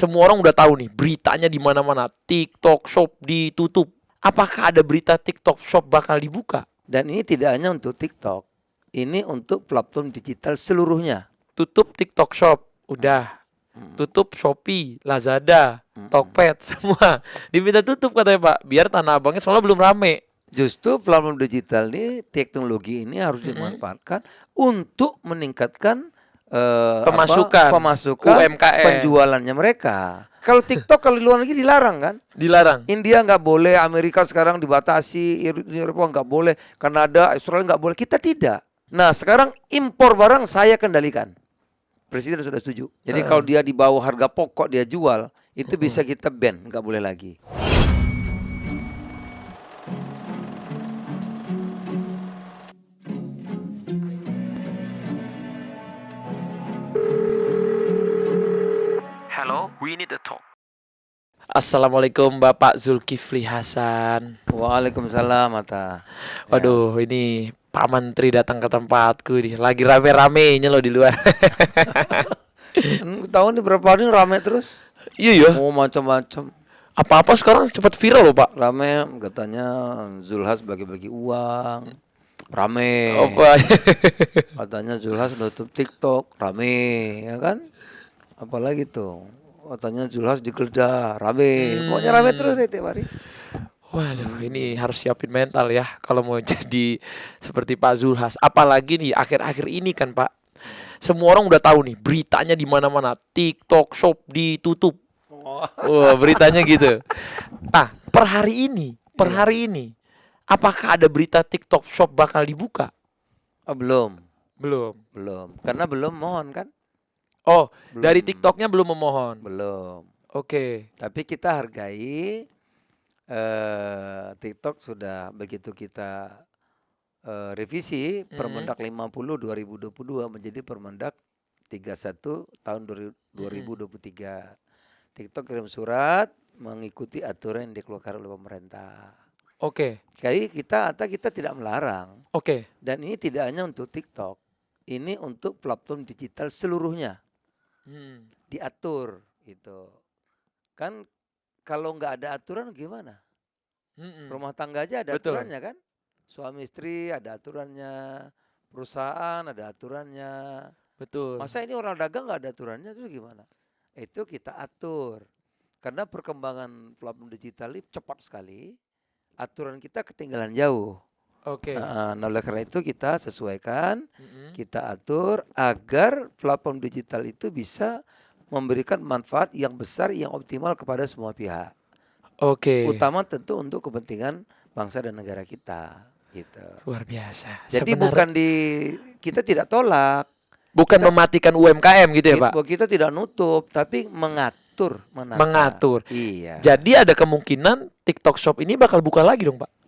semua orang udah tahu nih beritanya di mana-mana. TikTok Shop ditutup. Apakah ada berita TikTok Shop bakal dibuka? Dan ini tidak hanya untuk TikTok, ini untuk platform digital seluruhnya. Tutup TikTok Shop, udah. Tutup Shopee, Lazada, Tokped, semua diminta tutup katanya Pak. Biar Tanah Abangnya soalnya belum rame. Justru platform digital ini, teknologi ini harus dimanfaatkan untuk meningkatkan Pemasukan, UMKM. penjualannya mereka. Kalau TikTok kalau di luar negeri dilarang kan? Dilarang. India nggak boleh, Amerika sekarang dibatasi, Eropa nggak boleh, Kanada, Australia nggak boleh. Kita tidak. Nah sekarang impor barang saya kendalikan. Presiden sudah setuju. Jadi kalau dia di bawah harga pokok dia jual, itu bisa kita ban, nggak boleh lagi. Hello, we need to talk. Assalamualaikum Bapak Zulkifli Hasan. Waalaikumsalam Mata. Waduh, ini Pak Menteri datang ke tempatku nih. Lagi rame-ramenya loh di luar. Tahun ini berapa hari rame terus? Iya ya. Oh macam-macam. Apa-apa sekarang cepat viral loh Pak. Rame katanya Zulhas bagi-bagi uang. Rame. Apa? Katanya Zulhas nutup TikTok. Rame, ya kan? Apalagi tuh. Katanya Zulhas digeledah. Rame. Pokoknya rame terus deh tiap hari. Waduh, ini harus siapin mental ya kalau mau jadi seperti Pak Zulhas. Apalagi nih akhir-akhir ini kan Pak. Semua orang udah tahu nih beritanya di mana-mana. TikTok Shop ditutup. Wah, beritanya gitu. Nah, per hari ini, apakah ada berita TikTok Shop bakal dibuka? Oh, belum. Belum. Karena belum mohon kan? Oh, Belum. dari TikToknya belum memohon. Belum. Oke. Tapi kita hargai TikTok sudah begitu kita revisi Permendak 50 2022 menjadi Permendak 31 tahun 2023. TikTok kirim surat mengikuti aturan yang dikeluarkan oleh pemerintah. Oke. Jadi kita tidak melarang. Oke. Dan ini tidak hanya untuk TikTok. Ini untuk platform digital seluruhnya. Diatur gitu. Kan kalau nggak ada aturan gimana? Rumah tangga aja ada aturannya kan? Suami istri ada aturannya, perusahaan ada aturannya. Betul. Masa ini orang dagang nggak ada aturannya itu gimana? Itu kita atur. Karena perkembangan platform digital ini cepat sekali. Aturan kita ketinggalan jauh. Oke. Nah, oleh karena itu kita sesuaikan, kita atur agar platform digital itu bisa memberikan manfaat yang besar, yang optimal kepada semua pihak. Oke. Utama tentu untuk kepentingan bangsa dan negara kita. Gitu. Luar biasa. Jadi kita tidak tolak. Bukan kita, mematikan UMKM gitu ya Pak? Kita tidak nutup, tapi mengatur. Iya. Jadi ada kemungkinan TikTok Shop ini bakal buka lagi dong Pak?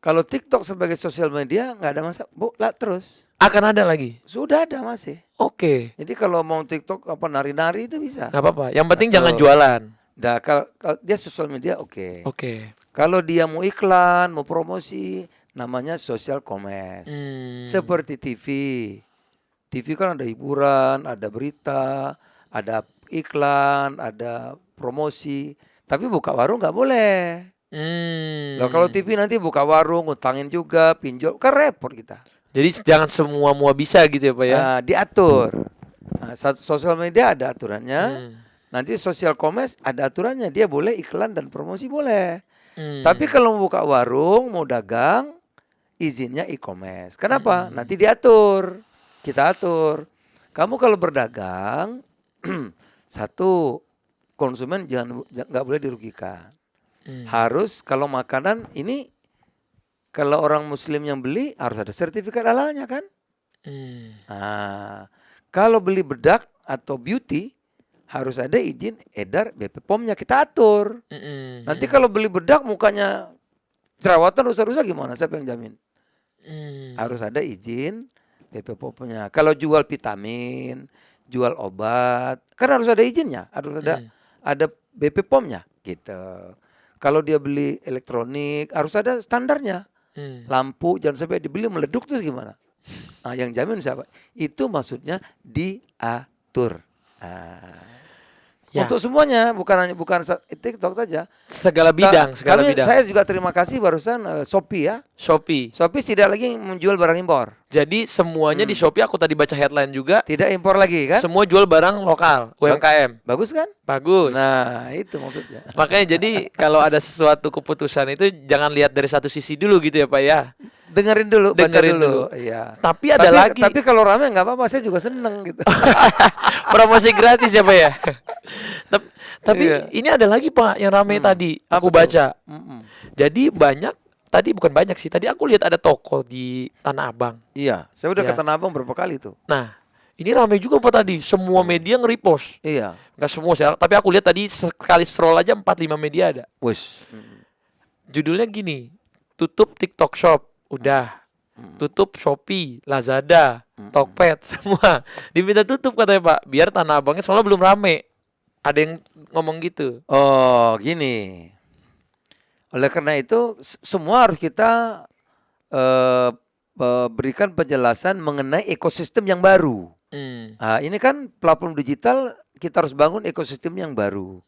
Kalau TikTok sebagai sosial media nggak ada masalah, terus. Akan ada lagi? Sudah ada masih. Oke. Jadi kalau mau TikTok nari-nari itu bisa. Gak apa-apa. Yang penting jangan jualan. Nah, kalau dia sosial media oke. Oke. Kalau dia mau iklan, mau promosi, namanya social commerce. Seperti TV. TV kan ada hiburan, ada berita, ada iklan, ada promosi. Tapi buka warung nggak boleh. Nah, kalau TV nanti buka warung, ngutangin juga, pinjol, kan repot kita. Jadi jangan semua bisa gitu ya Pak ya? Nah, diatur. Nah, sosial media ada aturannya. Nanti social commerce ada aturannya. Dia boleh iklan dan promosi boleh. Tapi kalau mau buka warung, mau dagang, izinnya e-commerce. Kenapa? Nanti diatur. Kita atur. Kamu kalau berdagang, satu, konsumen nggak boleh dirugikan. Harus kalau makanan ini, kalau orang muslim yang beli harus ada sertifikat halalnya kan. Nah, kalau beli bedak atau beauty harus ada izin edar BP POM-nya, kita atur. Nanti kalau beli bedak mukanya jerawatan rusak-rusak gimana? Siapa yang jamin? Harus ada izin BP POM-nya. Kalau jual vitamin, jual obat, kan harus ada izinnya, harus ada BP POM-nya gitu. Kalau dia beli elektronik harus ada standarnya. Lampu jangan sampai dibeli meleduk terus gimana? Nah, yang jamin siapa? Itu maksudnya diatur. Ya. Untuk semuanya, bukan TikTok saja. Segala bidang, segala bidang. Saya juga terima kasih barusan Shopee ya. Shopee. Shopee tidak lagi menjual barang impor. Jadi semuanya di Shopee, aku tadi baca headline juga. Tidak impor lagi kan? Semua jual barang lokal, UMKM. Bagus kan? Bagus. Nah, itu maksudnya. Makanya jadi kalau ada sesuatu keputusan itu jangan lihat dari satu sisi dulu gitu ya Pak ya. Dengerin dulu, baca Dengerin dulu. dulu. Iya. Tapi ada lagi. Tapi kalau rame nggak apa-apa, saya juga seneng gitu. Promosi gratis ya Pak ya. Tapi Iya. ini ada lagi Pak yang rame tadi aku Apa tuh? baca. Jadi banyak, tadi bukan banyak sih. Tadi aku lihat ada toko di Tanah Abang. Iya, saya udah Ya. ke Tanah Abang berapa kali tuh. Nah, ini rame juga Pak tadi. Semua media nge-repost. Iya. Nggak semua sih, tapi aku lihat tadi sekali scroll aja 4-5 media ada. Wes. Judulnya gini, tutup TikTok Shop, udah. Tutup Shopee, Lazada, Tokped, semua diminta tutup katanya Pak, biar Tanah Abangnya soalnya belum rame. Ada yang ngomong gitu. Oh, gini. Oleh karena itu semua harus kita berikan penjelasan mengenai ekosistem yang baru. Nah, ini kan platform digital, kita harus bangun ekosistem yang baru.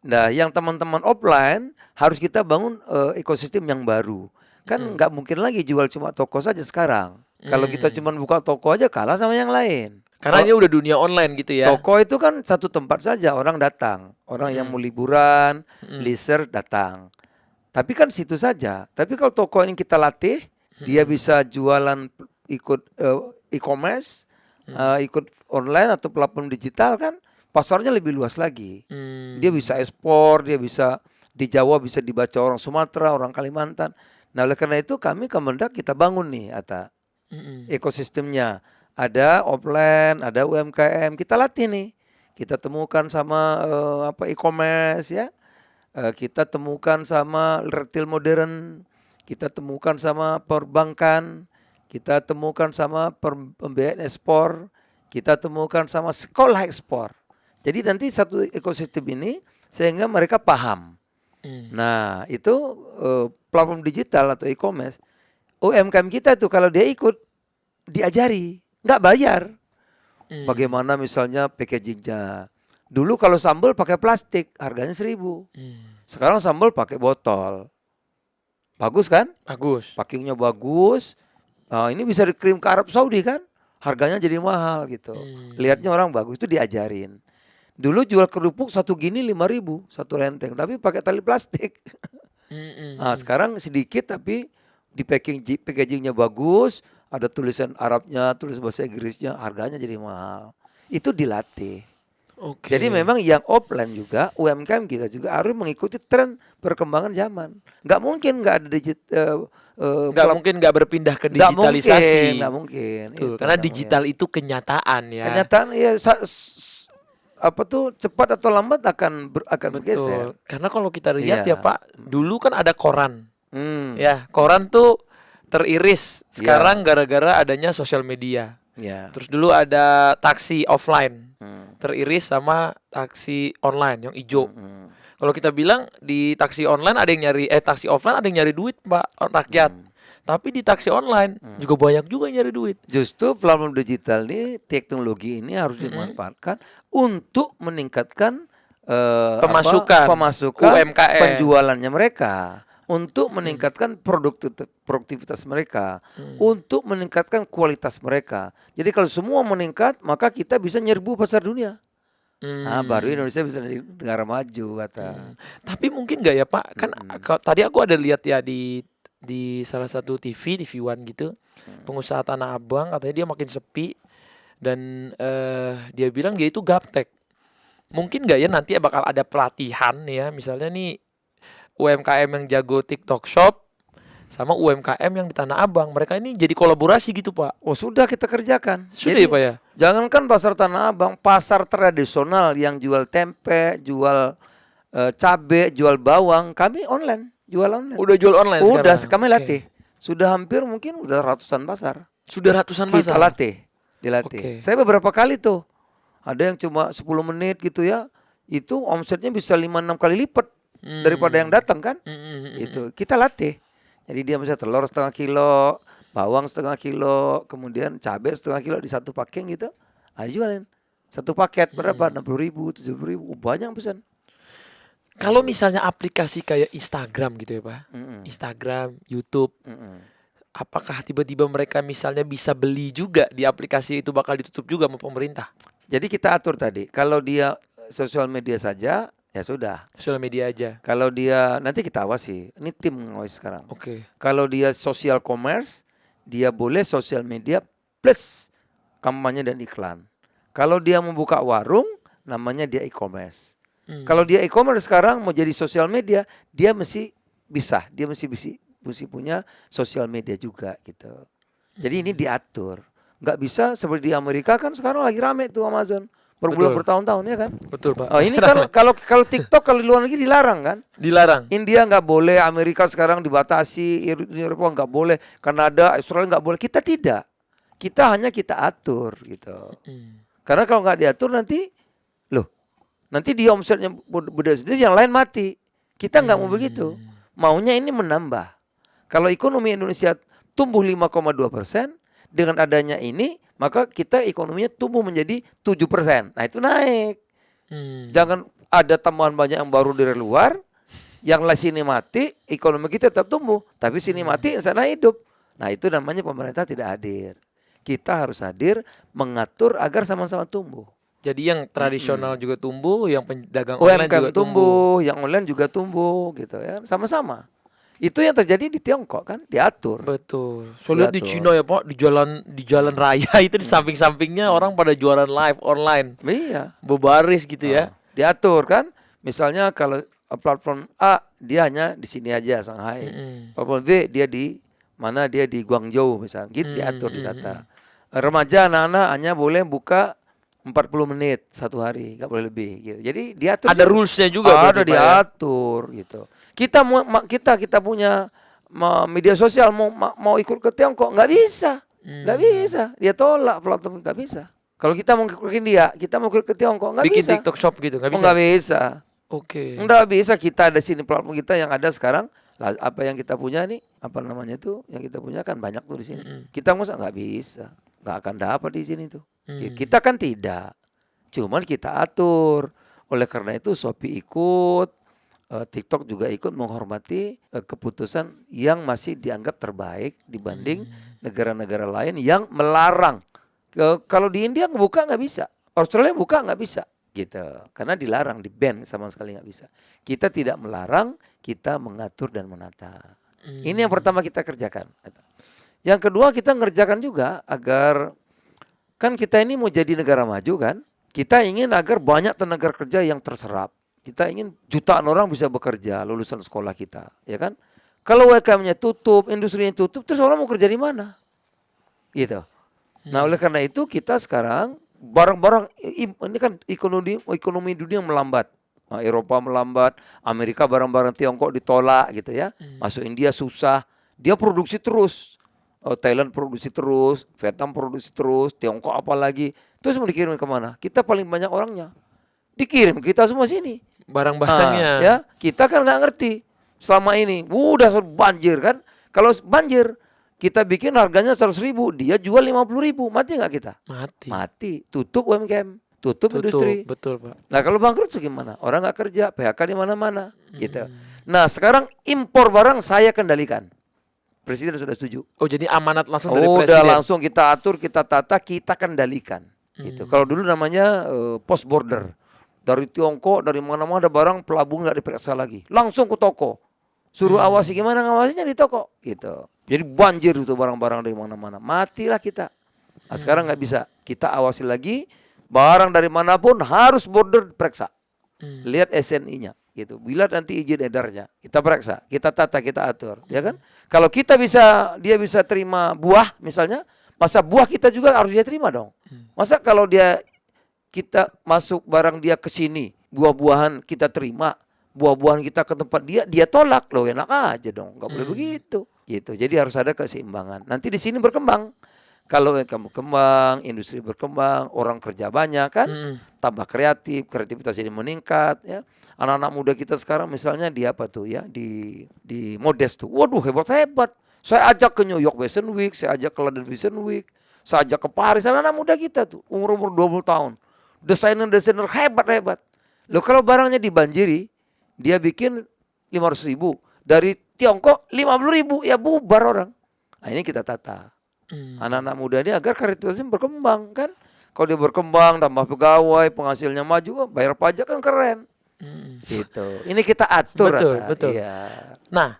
Nah, yang teman-teman offline harus kita bangun ekosistem yang baru. Kan nggak mungkin lagi jual cuma toko saja sekarang. Kalau kita cuma buka toko aja kalah sama yang lain. Karena ini udah dunia online gitu ya. Toko itu kan satu tempat saja orang datang. Orang yang mau liburan, leisure datang. Tapi kan situ saja. Tapi kalau toko ini kita latih, dia bisa jualan ikut e-commerce, ikut online atau platform digital kan, pasarnya lebih luas lagi. Dia bisa ekspor, dia bisa di Jawa bisa dibaca orang Sumatera, orang Kalimantan. Nah, oleh karena itu kami Kemendak kita bangun nih ekosistemnya. Ada offline, ada UMKM, kita latih nih. Kita temukan sama e-commerce ya. Kita temukan sama retail modern, kita temukan sama perbankan, kita temukan sama pembiayaan ekspor, kita temukan sama sekolah ekspor. Jadi nanti satu ekosistem ini sehingga mereka paham. Nah, itu platform digital atau e-commerce. UMKM kita tuh kalau dia ikut diajari, nggak bayar. Bagaimana misalnya packagingnya. Dulu kalau sambal pakai plastik harganya 1.000. Sekarang sambal pakai botol. Bagus kan? Bagus. Packingnya bagus. Nah, ini bisa dikirim ke Arab Saudi kan? Harganya jadi mahal gitu. Lihatnya orang bagus itu diajarin. Dulu jual kerupuk satu gini 5.000 satu renteng, tapi pakai tali plastik. Nah, sekarang sedikit tapi di packagingnya bagus, ada tulisan Arabnya, tulis bahasa Inggrisnya, harganya jadi mahal. Itu dilatih. Oke. Jadi memang yang offline juga UMKM kita juga harus mengikuti tren perkembangan zaman. Nggak mungkin nggak ada nggak mungkin nggak berpindah ke digitalisasi. Nggak mungkin. Tuh, Itu karena namanya. digital itu kenyataan ya. Kenyataan ya apa tuh cepat atau lambat akan bergeser. Betul. Karena kalau kita lihat Iya. ya Pak, dulu kan ada koran. Hmm. Ya, koran tuh teriris. Sekarang gara-gara adanya sosial media. Ya. Terus dulu ada taksi offline. Teriris sama taksi online yang hijau. Kalau kita bilang di taksi online ada yang nyari taksi offline ada yang nyari duit, Pak, rakyat. Tapi di taksi online juga banyak juga yang nyari duit. Justru platform digital ini, teknologi ini harus dimanfaatkan untuk meningkatkan Pemasukan UMKM. penjualannya mereka, untuk meningkatkan produktivitas mereka, untuk meningkatkan kualitas mereka. Jadi kalau semua meningkat, maka kita bisa nyerbu pasar dunia. Nah, baru Indonesia bisa jadi negara maju kata. Tapi mungkin nggak ya Pak? Kan tadi aku ada lihat ya di salah satu TV One gitu, pengusaha Tanah Abang katanya dia makin sepi dan dia bilang dia itu gaptek. Mungkin nggak ya nanti bakal ada pelatihan ya, misalnya nih UMKM yang jago TikTok Shop sama UMKM yang di Tanah Abang, mereka ini jadi kolaborasi gitu Pak. Oh sudah kita kerjakan. Sudah Jadi, ya Pak ya? jangankan pasar Tanah Abang, pasar tradisional yang jual tempe, jual cabe, jual bawang, kami online, jual online. Udah jual online Udah, sekarang? kami Oke. latih. Sudah hampir mungkin udah ratusan pasar. Sudah ratusan Kita pasar? latih, dilatih. Oke. Saya beberapa kali tuh, ada yang cuma 10 menit gitu ya, itu omsetnya bisa 5-6 kali lipat daripada yang datang kan. Itu kita latih. Jadi dia bisa telur setengah kilo, bawang setengah kilo, kemudian cabai setengah kilo di satu packing gitu, ayo jualin. Satu paket berapa? 60.000, 70.000, banyak yang pesan. Kalau misalnya aplikasi kayak Instagram gitu ya Pak, Mm-mm. Instagram, YouTube, Mm-mm. apakah tiba-tiba mereka misalnya bisa beli juga di aplikasi itu bakal ditutup juga sama pemerintah? Jadi kita atur tadi, kalau dia sosial media saja, ya sudah. Sosial media aja. Kalau dia, nanti kita awasi, ini tim ngawasi sekarang. Oke. Kalau dia social commerce, dia boleh sosial media plus kampanye dan iklan. Kalau dia membuka warung, namanya dia e-commerce. Kalau dia e-commerce sekarang mau jadi sosial media, dia mesti bisa, dia mesti punya sosial media juga gitu. Jadi ini diatur. Nggak bisa seperti di Amerika kan sekarang lagi rame tuh Amazon. Berbulan Betul. bertahun-tahun ya kan. Betul Pak. Oh ini kalau TikTok kalau di luar negeri dilarang kan. Dilarang. India nggak boleh, Amerika sekarang dibatasi, Eropa nggak boleh, Kanada, Australia nggak boleh. Kita tidak. Kita hanya kita atur gitu. Karena kalau nggak diatur nanti dia omsetnya beda sendiri, yang lain mati. Kita nggak mau begitu. Maunya ini menambah. Kalau ekonomi Indonesia tumbuh 5,2%, dengan adanya ini, maka kita ekonominya tumbuh menjadi 7%. Nah itu naik. Jangan ada tambahan banyak yang baru dari luar, yang lah sini mati, ekonomi kita tetap tumbuh. Tapi sini mati, sana hidup. Nah itu namanya pemerintah tidak hadir. Kita harus hadir mengatur agar sama-sama tumbuh. Jadi yang tradisional juga tumbuh, yang pedagang online UMKM juga tumbuh. yang online juga tumbuh gitu ya, sama-sama. Itu yang terjadi di Tiongkok kan, diatur. Betul. Soalnya di Diatur. Cina ya Pak, di jalan raya itu di samping-sampingnya orang pada jualan live online. Iya. Berbaris gitu ya. Diatur kan. Misalnya kalau platform A dia hanya di sini aja Shanghai. Platform B dia di mana, dia di Guangzhou misalnya. Gitu diatur ditata. Remaja anak-anak hanya boleh buka 40 menit satu hari, nggak boleh lebih gitu. Jadi diatur. Ada rulesnya juga ada berarti, Pak, ya? diatur gitu. Kita punya media sosial mau ikut ke Tiongkok nggak bisa. Nggak bisa. Dia tolak platform, nggak bisa. Kalau kita mau ikutin dia, kita mau ikut ke Tiongkok nggak Bikin bisa. TikTok Shop gitu, nggak bisa. Nggak bisa. Oke. Nggak bisa. Kita ada sini platform kita yang ada sekarang. Lah, apa yang kita punya nih, apa namanya tuh, yang kita punya kan banyak tuh di sini. Kita masa nggak bisa, nggak akan dapat di sini tuh. Kita kan tidak, cuman kita atur. Oleh karena itu Shopee ikut, TikTok juga ikut menghormati keputusan yang masih dianggap terbaik dibanding negara-negara lain yang melarang. Kalau di India buka nggak bisa, Australia buka nggak bisa, gitu. Karena dilarang, di-ban sama sekali nggak bisa. Kita tidak melarang, kita mengatur dan menata. Ini yang pertama kita kerjakan. Yang kedua kita ngerjakan juga agar, kan kita ini mau jadi negara maju kan. Kita ingin agar banyak tenaga kerja yang terserap. Kita ingin jutaan orang bisa bekerja lulusan sekolah kita, ya kan? Kalau UMKM-nya tutup, industrinya tutup, terus orang mau kerja di mana? Gitu. Nah, oleh karena itu kita sekarang barang-barang ini kan ekonomi dunia melambat. Nah, Eropa melambat, Amerika barang-barang Tiongkok ditolak gitu ya. Masuk India susah, dia produksi terus. Thailand produksi terus, Vietnam produksi terus, Tiongkok apalagi. Terus mau dikirim kemana? Kita paling banyak orangnya. Dikirim kita semua sini. Barang-barangnya. Ya, kita kan nggak ngerti selama ini. Udah banjir kan? Kalau banjir, kita bikin harganya 100.000, dia jual 50.000, mati nggak kita? Mati. Mati. Tutup UMKM, tutup industri. Betul Pak. Nah kalau bangkrut gimana? Orang nggak kerja, PHK di mana-mana, gitu. Nah sekarang impor barang saya kendalikan. Presiden sudah setuju. Oh jadi amanat langsung dari Udah presiden. langsung kita atur, kita tata, kita kendalikan. Gitu. Kalau dulu namanya post border. Dari Tiongkok, dari mana-mana ada barang, pelabuhan nggak diperiksa lagi. Langsung ke toko. Suruh awasi, gimana ngawasinya di toko. Gitu. Jadi banjir itu barang-barang dari mana-mana. Matilah kita. Nah, sekarang nggak bisa. Kita awasi lagi. Barang dari manapun harus border periksa. Lihat SNI-nya. Gitu. Bila nanti izin edarnya, kita periksa, kita tata, kita atur, ya kan? Kalau dia bisa terima buah misalnya, masa buah kita juga harus dia terima dong. Masa kalau kita masuk barang dia ke sini, buah-buahan kita terima, buah-buahan kita ke tempat dia tolak, loh enak aja dong, nggak boleh begitu. Gitu. Jadi harus ada keseimbangan. Nanti di sini berkembang. Kalau kamu berkembang, industri berkembang, orang kerja banyak kan, tambah kreativitas jadi meningkat ya. Anak-anak muda kita sekarang misalnya di apa tuh ya, di Modest tuh. Waduh hebat-hebat. Saya ajak ke New York Fashion Week, saya ajak ke London Fashion Week, saya ajak ke Paris, anak-anak muda kita tuh, umur-umur 20 tahun. desainer hebat. Loh kalau barangnya dibanjiri, dia bikin 500.000 dari Tiongkok 50.000, ya bubar orang. Nah ini kita tata. Anak-anak muda ini agar kreativitasnya berkembang kan. Kalau dia berkembang, tambah pegawai, penghasilnya maju, bayar pajak kan keren. Gitu. Ini kita atur. Betul. Iya. Nah,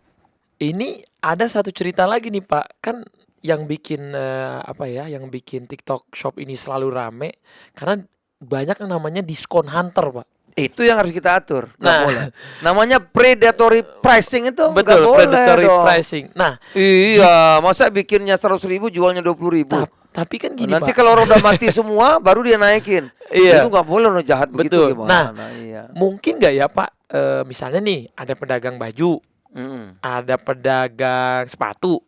ini ada satu cerita lagi nih Pak. Kan yang bikin yang bikin TikTok Shop ini selalu rame karena banyak yang namanya diskon hunter, Pak. Itu yang harus kita atur. Nggak Nah. boleh. Namanya predatory pricing itu nggak Betul, boleh predatory dong. pricing. Nah, Iya, masa bikinnya 100.000 jualnya 20.000. tapi kan gini Nanti Pak. kalau orang udah mati semua, baru dia naikin. Iya. Itu nggak boleh, orang jahat begitu Betul. gimana? Nah, mungkin nggak ya Pak? Misalnya nih ada pedagang baju, ada pedagang sepatu,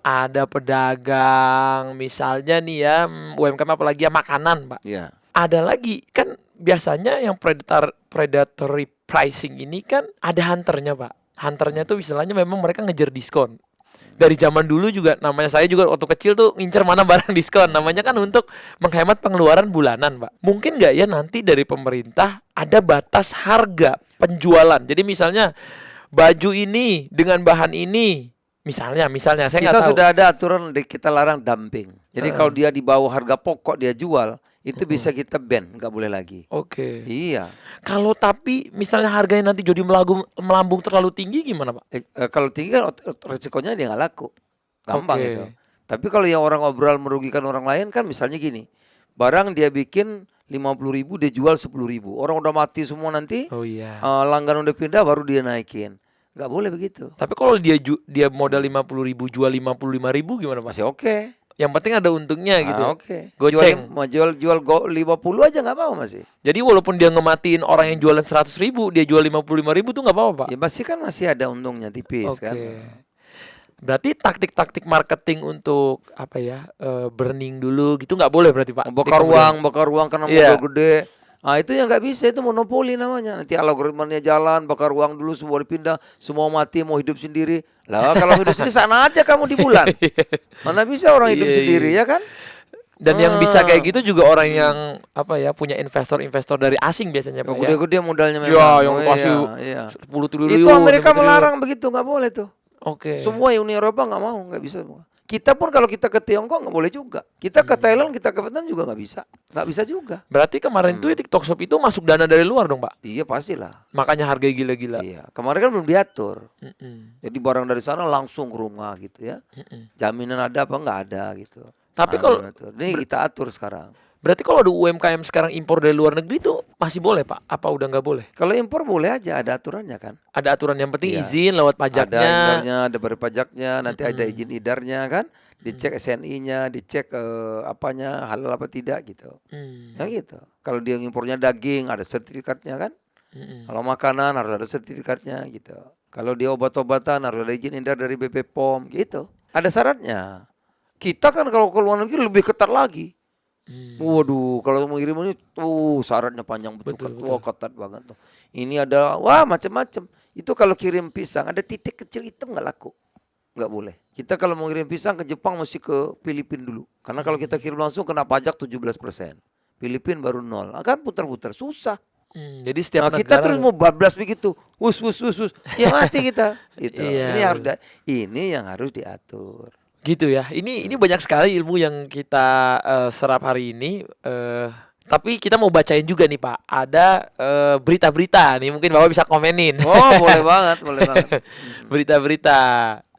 ada pedagang misalnya nih ya UMKM apalagi ya makanan Pak. Iya. Ada lagi kan biasanya yang predatory pricing ini kan ada hunternya Pak. Hunternya tuh istilahnya memang mereka ngejar diskon. Dari zaman dulu juga namanya saya juga waktu kecil tuh ngincer mana barang diskon. Namanya kan untuk menghemat pengeluaran bulanan Pak. Mungkin nggak ya nanti dari pemerintah ada batas harga penjualan. Jadi misalnya baju ini dengan bahan ini. Misalnya saya nggak Kita tahu. sudah ada aturan kita larang dumping. Jadi kalau dia di bawah harga pokok dia jual, itu bisa kita ban, nggak boleh lagi. Oke. Iya. Kalau tapi misalnya harganya nanti jadi melambung terlalu tinggi gimana Pak? Kalau tinggi kan resikonya dia nggak laku. Gampang Oke. itu. Tapi kalau yang orang ngobrol merugikan orang lain kan misalnya gini. Barang dia bikin 50.000 dia jual 10.000. Orang udah mati semua nanti. Oh iya. Langganan udah pindah baru dia naikin. Nggak boleh begitu. Tapi kalau dia modal 50.000 jual 55.000 gimana Pak? Masih oke. Yang penting ada untungnya gitu. Oke. Goceng. Jual 50 aja nggak apa-apa masih. Jadi walaupun dia ngematiin orang yang jualan 100.000, dia jual 55.000 tuh nggak apa-apa Pak? Ya masih ada untungnya tipis kan. Berarti taktik-taktik marketing untuk burning dulu gitu nggak boleh berarti Pak? Bakar uang karena Iya. modal gede. Nah itu yang nggak bisa, itu monopoli namanya. Nanti algoritmanya jalan, bakar uang dulu, semua dipindah, semua mati mau hidup sendiri. Lah kalau hidup sendiri sana aja kamu di bulan. Mana bisa orang hidup Iya, sendiri ya kan? Dan yang bisa kayak gitu juga orang yang punya investor-investor dari asing biasanya Pak ya. Gede-gede modalnya memang. Ya, yang Oh, kasih iya. 10 triliun. Itu Amerika 5 triliun. melarang begitu, nggak boleh tuh. Oke. Semua Uni Eropa nggak mau, nggak bisa semua. Kita pun kalau kita ke Tiongkok nggak boleh juga. Kita ke Thailand, kita ke Vietnam juga nggak bisa juga. Berarti kemarin tuh TikTok Shop itu masuk dana dari luar dong Pak? Iya pastilah. Makanya harganya gila-gila. Iya. Kemarin kan belum diatur. Mm-mm. Jadi barang dari sana langsung ke rumah gitu ya. Jaminan ada apa nggak ada gitu. Tapi Nah, kalau belum atur. Ini kita atur sekarang. berarti kalau ada UMKM sekarang impor dari luar negeri tuh masih boleh Pak? Apa udah nggak boleh? Kalau impor boleh aja, ada aturannya kan. Ada aturan yang penting Iya. izin lewat Ada pajaknya. idarnya, ada bayar pajaknya, nanti ada izin idarnya kan. Dicek SNI-nya, dicek apanya halal apa tidak gitu. Ya gitu. Kalau dia impornya daging ada sertifikatnya kan. Kalau makanan harus ada sertifikatnya gitu. Kalau dia obat-obatan harus ada izin edar dari BP POM gitu. Ada syaratnya. Kita kan kalau ke luar negeri lebih ketat lagi. Waduh, kalau mau kirim ini tuh syaratnya panjang betul, ketat banget tuh. Ini ada macam-macam. Itu kalau kirim pisang ada titik kecil hitam nggak laku. Nggak boleh. Kita kalau mau kirim pisang ke Jepang mesti ke Filipina dulu. Karena kalau kita kirim langsung kena pajak 17%. Filipina baru 0. Kan putar-putar susah. Jadi setiap Nah, kita negara terus mau bablas begitu. Wus. Ya mati kita. Gitu. Iya, Ini yang harus diatur. gitu ya. Ini banyak sekali ilmu yang kita serap hari ini. Tapi kita mau bacain juga nih Pak. Ada berita-berita nih, mungkin Bapak bisa komenin. Oh, boleh banget. Berita-berita.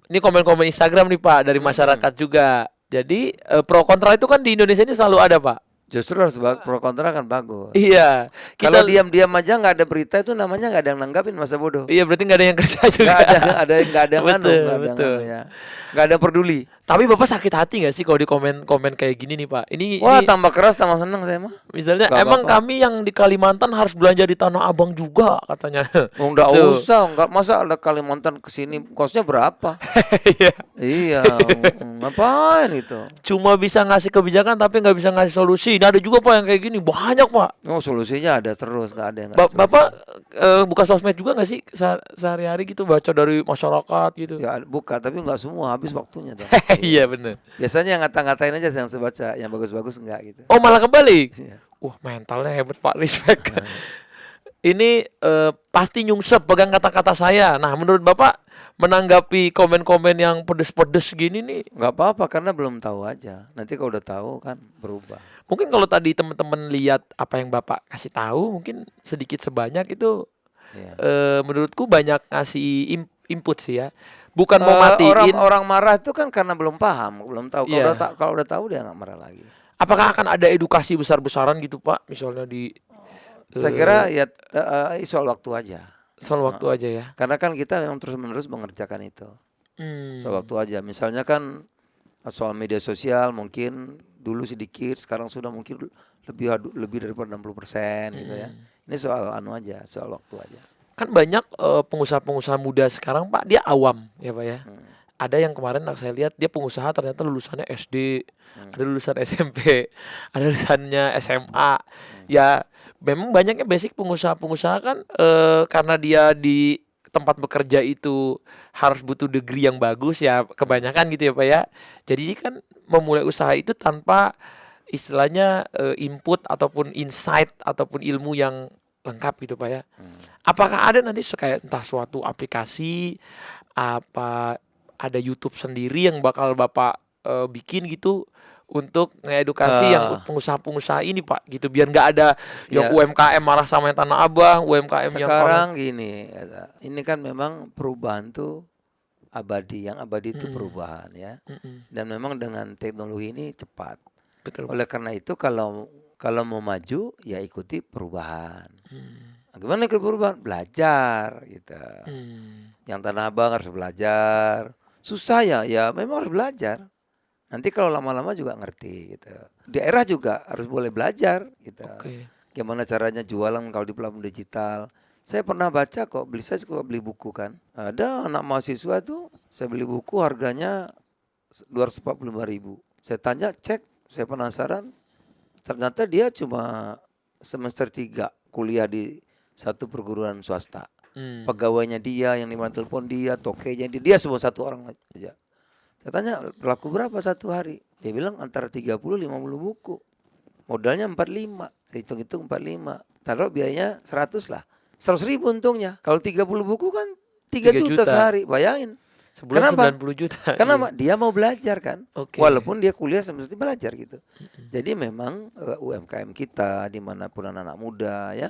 Ini komen-komen Instagram nih Pak dari masyarakat juga. Jadi pro kontra itu kan di Indonesia ini selalu ada Pak. Justru harus pro kontra kan bagus. Iya. Kalau diam-diam aja nggak ada berita itu namanya nggak ada yang nanggapin, masa bodoh. Iya, berarti nggak ada yang kerja juga. Nggak ada yang Betul. nggak ada yang peduli. Tapi Bapak sakit hati nggak sih kalau di komen kayak gini nih Pak? Wah, ini tambah keras tambah seneng saya mah. misalnya Nggak emang apa-apa. kami yang di Kalimantan harus belanja di Tanah Abang juga katanya. Nggak Tuh. usah, nggak masa ada Kalimantan kesini kosnya berapa? Iya. Iya, ngapain itu? Cuma bisa ngasih kebijakan tapi nggak bisa ngasih solusi. Nah, ada juga Pak yang kayak gini banyak Pak. Oh, solusinya ada terus, nggak ada yang nggak ada solusi. Bapak buka sosmed juga nggak sih sehari-hari gitu baca dari masyarakat gitu? Ya buka, tapi nggak semua, habis waktunya dong. Iya bener. Biasanya yang ngata-ngatain aja yang saya baca, yang bagus-bagus enggak gitu. Oh malah kebalik. Iya. Wah, mentalnya hebat Pak, respect. Ini pasti nyungsep pegang kata-kata saya. Nah, menurut Bapak menanggapi komen-komen yang pedes-pedes gini nih, Nggak apa-apa karena belum tahu aja. Nanti kalau udah tahu kan berubah. mungkin kalau tadi teman-teman lihat apa yang Bapak kasih tahu, mungkin sedikit sebanyak itu Iya. menurutku banyak ngasih input sih ya. Bukan mau matiin, Orang-orang marah itu kan karena belum paham, belum tahu. iya. Kalau udah tahu dia nggak marah lagi. Apakah akan ada edukasi besar-besaran gitu Pak, misalnya di Saya kira eh, ya soal waktu aja. soal waktu Heeh. aja ya? Karena kan kita memang terus-menerus mengerjakan itu. Soal Hmm. waktu aja. Misalnya kan soal media sosial mungkin dulu sedikit, sekarang sudah mungkin lebih daripada 60% gitu ya. Mm. Ini soal anu aja, soal waktu aja. Kan banyak pengusaha-pengusaha muda sekarang Pak, dia awam ya Pak ya. Hmm. Ada yang kemarin saya lihat dia pengusaha ternyata lulusannya SD, Hmm. ada lulusan SMP, ada lulusannya SMA. Ya memang banyaknya basic pengusaha-pengusaha kan karena dia di tempat bekerja itu harus butuh degree yang bagus ya kebanyakan gitu ya Pak ya. Jadi kan memulai usaha itu tanpa istilahnya input ataupun insight ataupun ilmu yang lengkap gitu Pak ya. Apakah ada nanti kayak entah suatu aplikasi apa ada YouTube sendiri yang bakal Bapak bikin gitu untuk ngedukasi yang Ah, pengusaha-pengusaha ini Pak gitu biar nggak ada yang ya UMKM marah sama yang Tanah Abang, UMKM yang pamer. sekarang gini, ini kan memang perubahan tuh abadi, yang abadi itu Mm-mm, perubahan ya. mm-mm. Dan memang dengan teknologi ini cepat. Betul Pak. Oleh karena itu kalau kalau mau maju ya ikuti perubahan. Hmm, Nah, gimana ikut perubahan? Belajar gitu. Yang Tanah Abang harus belajar. Susah ya, ya memang harus belajar. Nanti kalau lama-lama juga ngerti gitu. Daerah juga harus boleh belajar gitu. Oke. Gimana caranya jualan kalau di platform digital. Saya pernah baca kok, saya suka beli buku kan. Ada anak mahasiswa tuh, saya beli buku harganya 245.000. Saya tanya, cek, saya penasaran. Ternyata dia cuma semester 3 kuliah di satu perguruan swasta. Hmm. Pegawainya dia, yang lima telepon dia, tokenya dia semua satu orang aja. Saya tanya, laku berapa satu hari? Dia bilang antara 30-50 buku. Modalnya 45. Saya hitung-hitung 45. Taruh biayanya 100 lah. 100.000 untungnya. Kalau 30 buku kan 3 3 juta juta. sehari. Bayangin. Sebulan Kenapa? 90 juta. Karena Iya. dia mau belajar kan. Oke. Walaupun dia kuliah semesti belajar gitu. Jadi memang UMKM kita dimanapun anak-anak muda ya,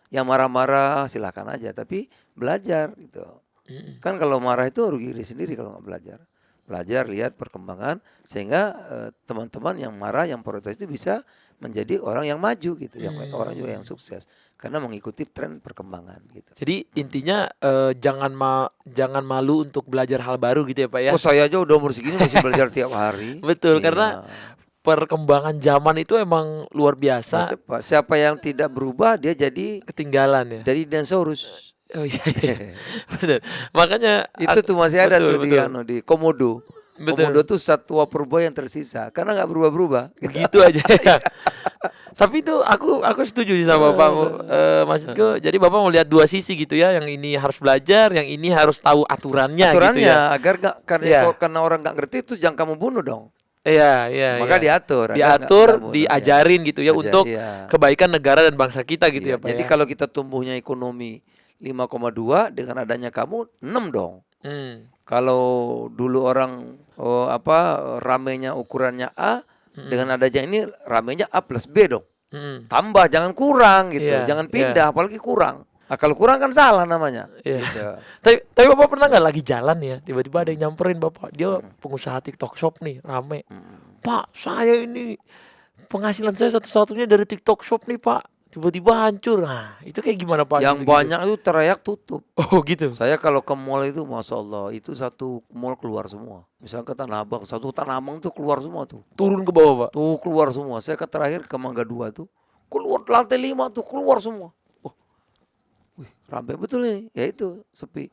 yang marah-marah silahkan aja, tapi belajar gitu. Mm-mm. Kan kalau marah itu rugi diri sendiri kalau nggak belajar. Belajar, lihat perkembangan sehingga teman-teman yang marah, yang protes itu bisa menjadi orang yang maju gitu, yang orang juga yang sukses karena mengikuti tren perkembangan gitu. Jadi intinya jangan malu untuk belajar hal baru gitu ya Pak ya. Oh saya aja udah umur segini masih belajar tiap hari. Betul, karena Iya. perkembangan zaman itu emang luar Nah, biasa, cepat. Siapa yang tidak berubah dia ketinggalan ya. jadi dinosaurus. Oh iya, iya. Benar. Makanya Itu tuh masih ada betul, tuh di betul. di Komodo. Betul. Komodo tuh satwa purba yang tersisa karena nggak berubah-berubah. Begitu aja ya. Tapi itu aku setuju sih sama Bapak. Maksudku jadi Bapak mau lihat dua sisi gitu ya, yang ini harus belajar, yang ini harus tahu aturannya gitu Aturannya ya. agar nggak Iya. karena orang nggak ngerti terus jangan kamu bunuh dong. Iya, iya, Maka iya. diatur, agar Diatur, nggak bunuh, ya. diajarin gitu ya untuk Iya. kebaikan negara dan bangsa kita gitu Iya. ya Pak Jadi ya. kalau kita tumbuhnya ekonomi 5,2 dengan adanya kamu 6 dong. Hmm. Kalau dulu orang ramenya ukurannya A, dengan adanya ini ramenya A plus B dong. Hmm. Tambah jangan kurang gitu, Iya, jangan iya. pindah apalagi kurang. Nah, kalau kurang kan salah namanya. Iya. Gitu. Tapi Bapak pernah nggak lagi jalan ya, tiba-tiba ada yang nyamperin Bapak, dia pengusaha TikTok Shop nih, rame. Pak, saya ini penghasilan saya satu-satunya dari TikTok Shop nih Pak, tiba-tiba hancur. Nah, itu kayak gimana Pak? Yang gitu-gitu? banyak itu teriak tutup. Oh gitu. Saya kalau ke mall itu Masya Allah itu satu mall keluar semua. Misalnya ke Tanah Abang, satu Tanah Abang tuh keluar semua tuh. Turun ke bawah Pak. Tuh keluar semua. Saya ke terakhir ke Mangga 2 tuh. Keluar lantai 5 tuh keluar semua. Oh, wih, ramai betul ini. Ya itu sepi.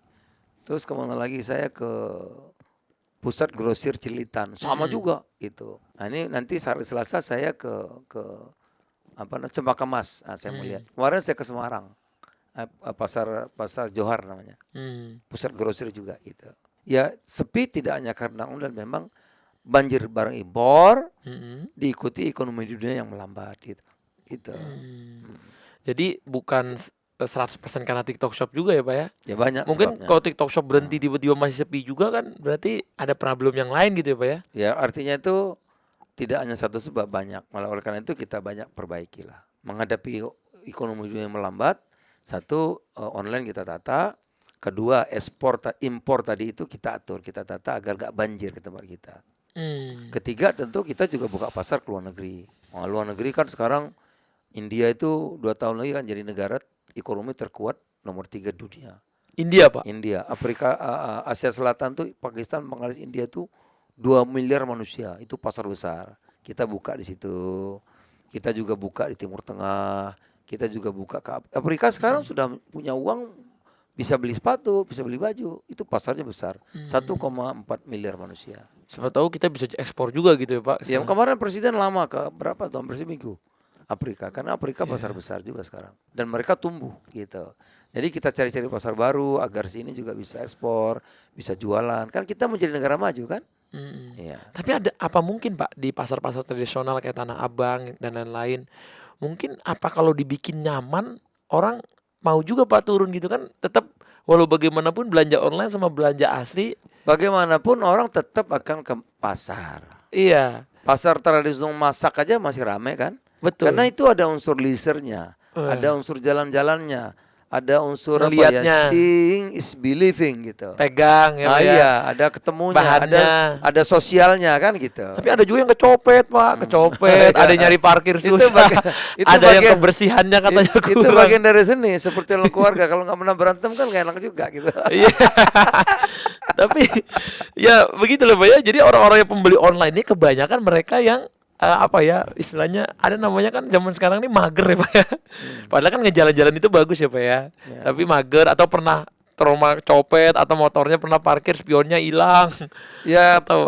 Terus kemana lagi saya ke pusat grosir Cilitan. Sama juga gitu. Nah ini nanti hari Selasa saya ke Cempaka Mas. Nah, saya mau lihat. Kemarin saya ke Semarang. Pasar Johar namanya. Pusat grosir juga gitu. Ya sepi tidak hanya karena dan memang banjir barang impor diikuti ekonomi dunia yang melambat gitu. gitu. Jadi bukan 100% karena TikTok Shop juga ya Pak ya? Ya banyak Mungkin sebabnya. kalau TikTok Shop berhenti tiba-tiba masih sepi juga kan berarti ada problem yang lain gitu ya Pak ya? Ya artinya itu tidak hanya satu sebab, banyak. Malah oleh karena itu kita banyak perbaiki lah. Menghadapi ekonomi dunia yang melambat, satu online kita tata, kedua impor tadi itu kita atur, kita tata agar gak banjir ke tempat kita. Ketiga tentu kita juga buka pasar ke luar negeri. Luar negeri kan sekarang India itu 2 tahun lagi kan jadi negara ekonomi terkuat nomor 3 dunia. India Pak? India, Afrika, Asia Selatan tuh Pakistan, Bangladesh, India tuh 2 miliar manusia, itu pasar besar. Kita buka di situ. Kita juga buka di Timur Tengah. Kita juga buka ke Afrika sekarang sudah punya uang, bisa beli sepatu, bisa beli baju. Itu pasarnya besar. 1,4 miliar manusia. Siapa tahu kita bisa ekspor juga gitu ya Pak? Yang kemarin presiden lama ke berapa tuh, hampir seminggu. Afrika, karena Afrika pasar besar juga sekarang dan mereka tumbuh gitu. Jadi kita cari-cari pasar baru agar sini juga bisa ekspor, bisa jualan. Kan kita menjadi negara maju kan? Iya. Tapi ada apa mungkin Pak di pasar-pasar tradisional kayak Tanah Abang dan lain-lain? Mungkin apa kalau dibikin nyaman orang mau juga Pak turun gitu kan? Tetap walau bagaimanapun belanja online sama belanja asli. Bagaimanapun orang tetap akan ke pasar. Iya. Pasar tradisional masak aja masih ramai kan? Betul. Karena itu ada unsur leisure-nya, ada unsur jalan-jalannya, ada unsur Ngeliatnya. seeing is believing gitu. Pegang ya Pak ya. Iya, ada ketemunya, Bahannya. ada sosialnya kan gitu. Tapi ada juga yang kecopet Pak, kecopet, ada yang nyari parkir Itu susah, itu ada yang bagian- kebersihannya katanya kurang. Itu bagian dari seni, seperti dalam keluarga kalau nggak pernah berantem kan nggak enak juga gitu. Iya. Tapi ya begitu loh Pak ya. Jadi orang-orang yang pembeli online ini kebanyakan mereka yang apa ya istilahnya ada namanya kan zaman sekarang ini mager ya Pak ya. Padahal kan ngejalan-jalan itu bagus ya Pak ya. Tapi mager atau pernah trauma copet atau motornya pernah parkir spionnya hilang. Ya Atau-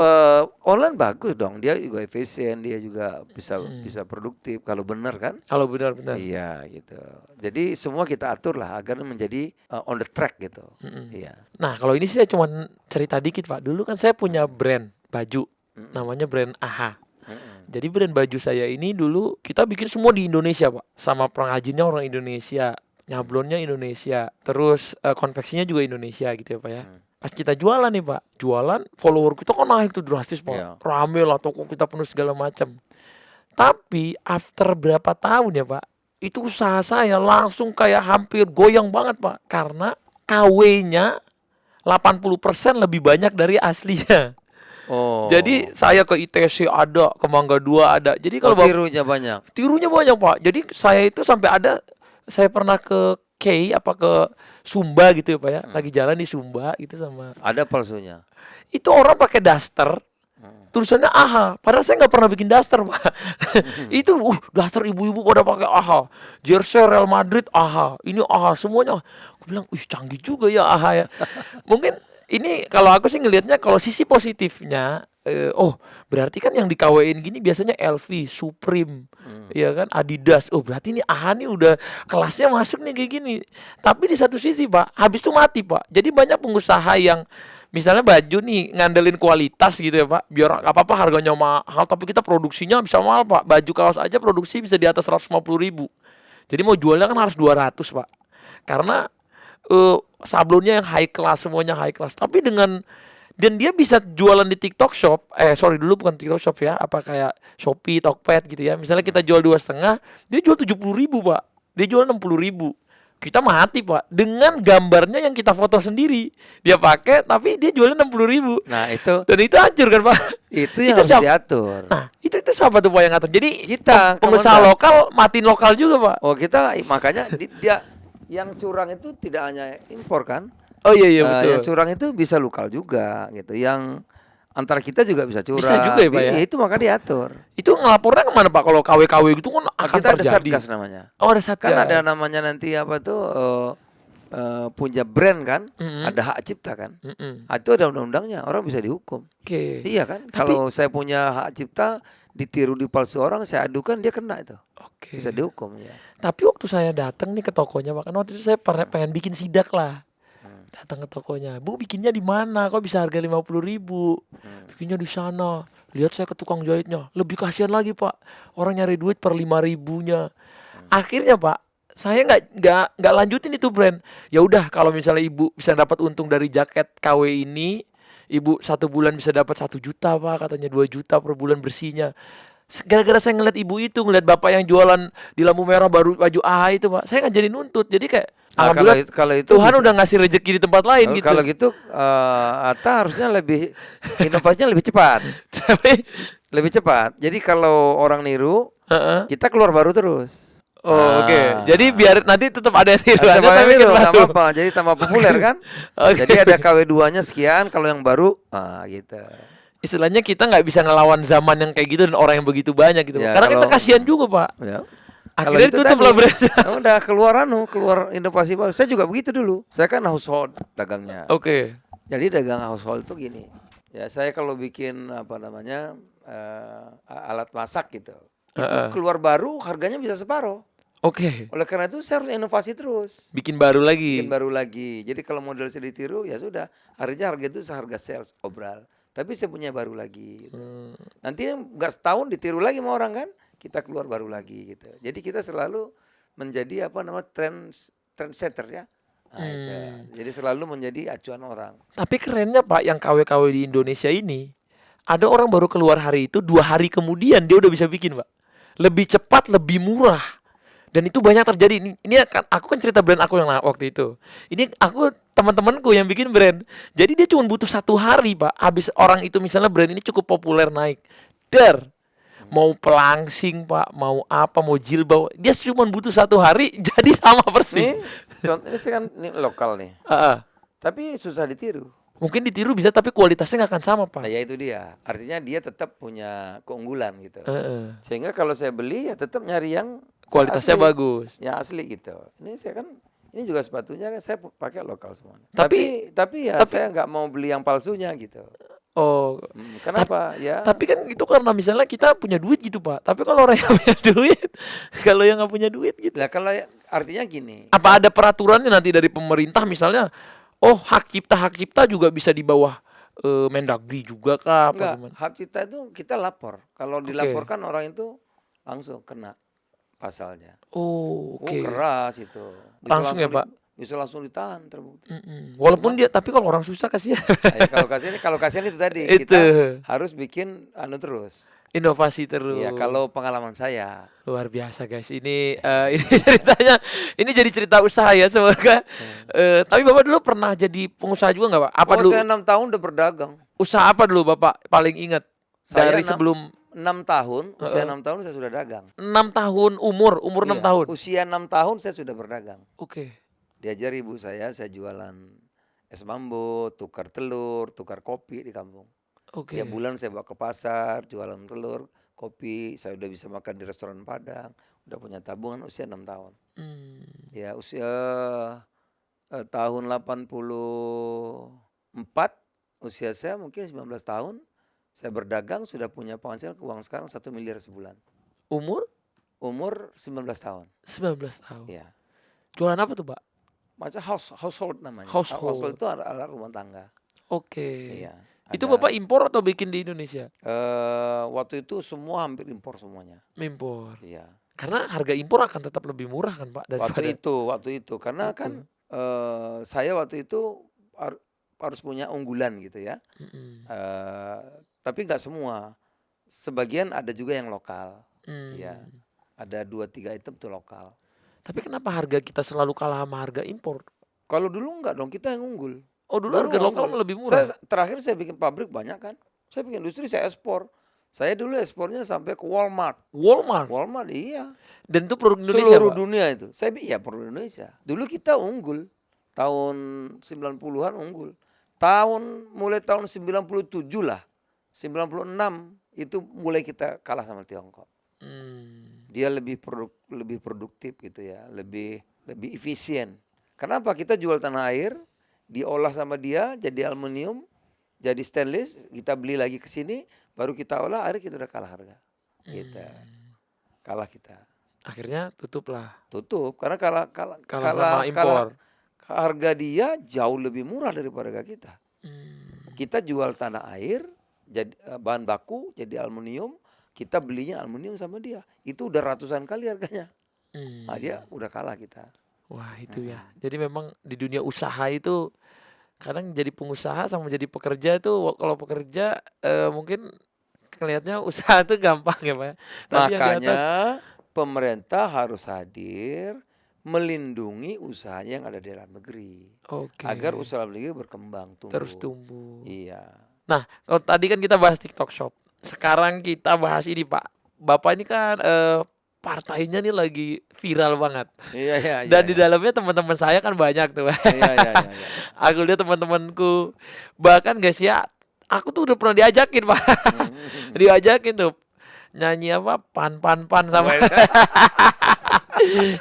online bagus dong, dia juga efisien, dia juga bisa produktif kalau benar kan. Kalau benar-benar. Iya gitu. Jadi semua kita atur lah agar menjadi on the track gitu. Iya. Nah kalau ini sih saya cuma cerita dikit Pak. Dulu kan saya punya brand baju, namanya brand AHA. Jadi brand baju saya ini dulu kita bikin semua di Indonesia Pak, sama pengrajinnya orang Indonesia, nyablonnya Indonesia, terus konveksinya juga Indonesia gitu ya Pak ya. Pas kita jualan nih Pak, jualan follower kita kan naik tuh drastis Pak, Iya. rame lah toko kita penuh segala macam. Tapi after berapa tahun ya Pak, itu usaha saya langsung kayak hampir goyang banget Pak, karena KW-nya 80% lebih banyak dari aslinya. Oh. Jadi saya ke ITC ada, ke Mangga 2 ada. Jadi kalau tirunya banyak. tirunya banyak Pak. Jadi saya itu sampai ada, saya pernah ke apa ke Sumba gitu ya Pak ya. Lagi jalan di Sumba gitu sama. Ada palsunya. Itu orang pakai daster. Tulisannya AHA. Padahal saya nggak pernah bikin daster Pak. Itu daster ibu-ibu pada pakai AHA. Jersey Real Madrid AHA. Ini AHA semuanya. Aku bilang, canggih juga ya AHA ya. Mungkin ini kalau aku sih ngelihatnya kalau sisi positifnya, berarti kan yang di KW-in gini biasanya LV, Supreme, ya kan, Adidas. Berarti ini AHA nih udah kelasnya masuk nih kayak gini. Tapi di satu sisi Pak, habis itu mati Pak. Jadi banyak pengusaha yang misalnya baju nih ngandelin kualitas gitu ya Pak. Biar apa-apa harganya mahal, tapi kita produksinya bisa mahal Pak. Baju kaos aja produksi bisa di atas 150.000. Jadi mau jualnya kan harus 200 Pak. Karena sablonnya yang high class, semuanya high class. Tapi dan dia bisa jualan di TikTok Shop. Dulu bukan TikTok Shop ya, apa kayak Shopee, Tokped gitu ya. Misalnya kita jual 2,5, dia jual 70.000 Pak. Dia jual 60.000. Kita mati Pak dengan gambarnya yang kita foto sendiri. Dia pakai tapi dia jualnya 60.000. Nah itu Dan itu hancur kan Pak. itu yang harus diatur. Nah itu siapa tuh Pak yang ngatur. Jadi Kita, pengusaha Kemendak. lokal matiin lokal juga Pak. Oh kita makanya dia yang curang itu tidak hanya impor kan. Oh iya betul. Yang curang itu bisa lokal juga gitu. Yang antara kita juga bisa curang. Bisa juga ya, Pak, ya? Itu maka diatur. Itu ngelapornya kemana Pak? Kalau KW-KW gitu kan akan Kita ada terjadi. satgas namanya. Oh ada satgas. Kan ada namanya nanti apa tuh punya brand kan, ada hak cipta kan. Itu ada undang-undangnya, orang bisa dihukum. Oke. Iya kan? Kalau saya punya hak cipta ditiru dipalsu orang, saya adukan dia kena itu. Oke. Bisa dihukum ya. Tapi waktu saya datang nih ke tokonya Pak, kan waktu itu saya pengen bikin sidak lah. Datang ke tokonya, Bu bikinnya di mana? Kok bisa harga 50.000? Bikinnya di sana. lihat saya ke tukang jahitnya, lebih kasihan lagi Pak, orang nyari duit per 5.000-nya. Akhirnya Pak, saya nggak lanjutin itu brand. Ya udah, kalau misalnya ibu bisa dapat untung dari jaket KW ini, ibu 1 bulan bisa dapat 1 juta Pak, katanya 2 juta per bulan bersihnya. Gara-gara saya ngeliat ibu itu, ngeliat bapak yang jualan di lampu merah baru baju AH itu Pak, saya nggak jadi nuntut. Jadi kayak Nah, alhamdulillah kalau itu Tuhan bisa. udah ngasih rezeki di tempat lain gitu. Kalau gitu Atta harusnya lebih inovasinya lebih cepat. Tapi Lebih cepat. Jadi kalau orang niru, heeh. kita keluar baru terus. Oh, oke. Jadi biar nanti tetap ada yang tiru, Ada ada yang tapi niru, bikin nggak baru. apa-apa. Jadi tambah populer kan. Oke. Jadi ada KW2-nya sekian, kalau yang baru, gitu. Istilahnya kita nggak bisa ngelawan zaman yang kayak gitu dan orang yang begitu banyak gitu, Pak. Ya, Karena kita kalau- kasihan juga, Pak. Ya. Kalau Akhirnya itu tutup tadi, lah brandnya. udah keluar inovasi baru. Saya juga begitu dulu. Saya kan household dagangnya. Oke. Jadi dagang household itu gini. Ya saya kalau bikin apa namanya alat masak gitu, itu keluar baru harganya bisa separuh. Oke. Oleh karena itu saya harus inovasi terus. Bikin baru lagi. Bikin baru lagi. Jadi kalau model saya ditiru ya sudah. Harga itu seharga sales obral. Tapi saya punya baru lagi. Gitu. Nanti nggak setahun ditiru lagi sama orang kan? Kita keluar baru lagi gitu. Jadi kita selalu menjadi apa namanya trendsetter ya. Nah, itu. Jadi selalu menjadi acuan orang. Tapi kerennya Pak, yang KW-KW di Indonesia ini, ada orang baru keluar hari itu, 2 hari kemudian dia udah bisa bikin, Pak. Lebih cepat, lebih murah. Dan itu banyak terjadi. Ini aku kan cerita brand aku yang waktu itu. Ini aku teman-temanku yang bikin brand. Jadi dia cuma butuh 1 hari, Pak. Habis orang itu misalnya brand ini cukup populer naik. Mau pelangsing Pak, mau apa, mau jilbab, dia cuma butuh 1 hari jadi sama persis. Ini kan ini lokal nih. Tapi susah ditiru. Mungkin ditiru bisa tapi kualitasnya nggak akan sama Pak. Nah ya itu dia. Artinya dia tetap punya keunggulan gitu. Sehingga kalau saya beli ya tetap nyari yang kualitasnya asli. bagus. Ya asli gitu. Ini saya kan ini juga sepatunya kan saya pakai lokal semua. Tapi saya nggak mau beli yang palsunya gitu. Oh, kenapa ya? Tapi kan itu karena misalnya kita punya duit gitu Pak. Tapi kalau orang yang punya duit, kalau yang nggak punya duit gitu. Lah kalau artinya gini. Apa ada peraturannya nanti dari pemerintah misalnya? Oh, hak cipta juga bisa di bawah Mendagri juga kah? Enggak, hak cipta itu kita lapor. Kalau dilaporkan orang itu langsung kena pasalnya. Oh, oke. Keras itu. Langsung ya Pak? Bisa langsung ditahan terbukti. Walaupun dia, tapi kalau orang susah kasihan. Kalau kasihan itu tadi Itu. kita harus bikin terus. Inovasi terus. Iya, kalau pengalaman saya. Luar biasa guys. Ini ceritanya, ini jadi cerita usaha ya semoga. Tapi Bapak dulu pernah jadi pengusaha juga nggak Pak? Apa dulu? Saya 6 tahun udah berdagang. Usaha apa dulu Bapak paling ingat? Dari sebelum 6 tahun, usia 6 tahun saya sudah dagang. 6 tahun umur 6 tahun. Usia 6 tahun saya sudah berdagang. Oke. Diajar ibu saya jualan es mambo, tukar telur, tukar kopi di kampung. Oke. Tiap bulan saya bawa ke pasar, jualan telur, kopi, saya udah bisa makan di restoran Padang, udah punya tabungan usia 6 tahun. Ya usia tahun 84, usia saya mungkin 19 tahun, saya berdagang sudah punya penghasilan uang sekarang 1 miliar sebulan. Umur 19 tahun. 19 tahun. Ya. Jualan apa tuh Pak? Macam household namanya. Household Itu alat rumah tangga. Oke. Iya. Itu Bapak impor atau bikin di Indonesia? Waktu itu semua hampir impor semuanya. Impor. Iya. Karena harga impor akan tetap lebih murah kan Pak daripada Waktu itu karena kan saya waktu itu harus punya unggulan gitu ya. Tapi nggak semua. Sebagian ada juga yang lokal. Ya. Ada 2-3 item tuh lokal. Tapi kenapa harga kita selalu kalah sama harga impor? Kalau dulu enggak dong, kita yang unggul. Oh dulu harga lokal lebih murah. Terakhir saya bikin pabrik banyak kan. Saya bikin industri, saya ekspor. Saya dulu ekspornya sampai ke Walmart. Walmart iya. Dan itu produk Indonesia seluruh Pak? dunia itu. Iya produk Indonesia. Dulu kita unggul. Tahun 90-an unggul. Mulai tahun 97 lah. 96 itu mulai kita kalah sama Tiongkok. Dia lebih produktif gitu ya, lebih efisien. Kenapa? Kita jual tanah air, diolah sama dia jadi aluminium, jadi stainless, kita beli lagi ke sini, baru kita olah, akhirnya kita udah kalah harga. Gitu. Kalah kita. Akhirnya tutup karena kalah sama impor. Harga dia jauh lebih murah daripada harga kita. Kita jual tanah air jadi bahan baku jadi aluminium, kita belinya aluminium sama dia. Itu udah ratusan kali harganya. Nah, dia udah kalah kita. Wah itu ya. Jadi memang di dunia usaha itu kadang jadi pengusaha sama jadi pekerja itu kalau pekerja mungkin kelihatannya usaha itu gampang ya Pak ya. Tapi yang di Makanya atas pemerintah harus hadir melindungi usahanya yang ada di dalam negeri. oke Agar usaha dalam negeri berkembang, terus tumbuh. tumbuh. Iya. Nah kalau tadi kan kita bahas TikTok Shop. Sekarang kita bahas ini Pak. Bapak ini kan partainya nih lagi viral banget. Iya, iya, iya, Dan di iya. dalamnya teman-teman saya kan banyak tuh. Pak. Iya, iya, iya, iya. Aku lihat teman-temanku bahkan guys ya, aku tuh udah pernah diajakin Pak. Diajakin tuh nyanyi apa pan sama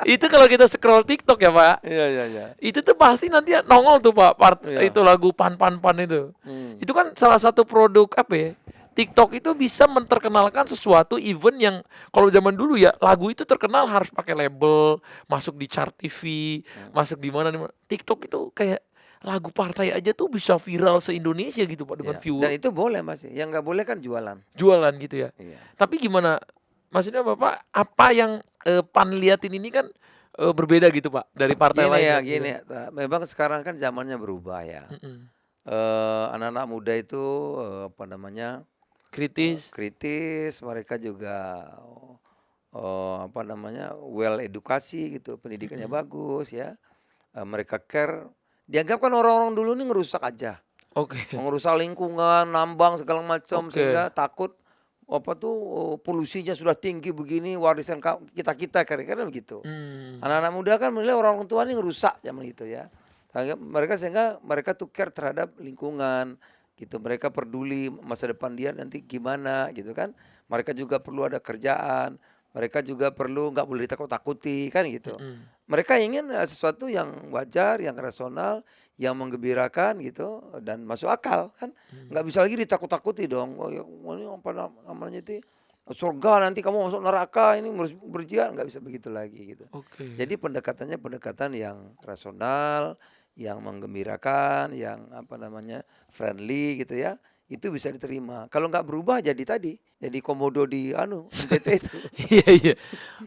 itu kalau kita scroll TikTok ya Pak. Iya, iya, iya. Itu tuh pasti nanti nongol tuh Pak Iya. itu lagu pan itu. Hmm. Itu kan salah satu produk apa ya? TikTok itu bisa menterkenalkan sesuatu event yang kalau zaman dulu ya lagu itu terkenal harus pakai label, masuk di chart TV, masuk di mana. TikTok itu kayak lagu partai aja tuh bisa viral se-Indonesia gitu Pak dengan Iya. viewer Dan itu boleh Mas. Yang nggak boleh kan jualan. jualan gitu ya. Iya. Tapi gimana? Maksudnya Bapak apa yang Pan liatin ini kan berbeda gitu Pak dari partai Gini lain ya, kan, gitu. gini. Memang sekarang kan zamannya berubah ya. Mm-mm. Anak-anak muda itu apa namanya Kritis. kritis, mereka juga apa namanya well edukasi gitu, pendidikannya bagus ya. Mereka care. Dianggap kan orang-orang dulu ini ngerusak aja, Oke. ngerusak lingkungan, nambang segala macam Oke. sehingga takut apa tuh polusinya sudah tinggi begini warisan kita kira-kira begitu. Hmm. Anak-anak muda kan menilai orang tua ini ngerusak zaman itu ya. Sehingga mereka tuh care terhadap lingkungan gitu. Mereka peduli masa depan dia nanti gimana gitu kan. Mereka juga perlu ada kerjaan. Mereka juga perlu nggak boleh ditakut-takuti kan gitu. Mm-mm. Mereka ingin sesuatu yang wajar, yang rasional, yang menggembirakan gitu dan masuk akal kan. Nggak bisa lagi ditakut-takuti dong. Oh, ini apa namanya itu surga nanti kamu masuk neraka ini berjihad nggak bisa begitu lagi gitu. Oke. Jadi pendekatannya pendekatan yang rasional, yang menggembirakan, yang apa namanya friendly gitu ya. Itu bisa diterima. Kalau nggak berubah jadi komodo di NTT itu. Iya iya.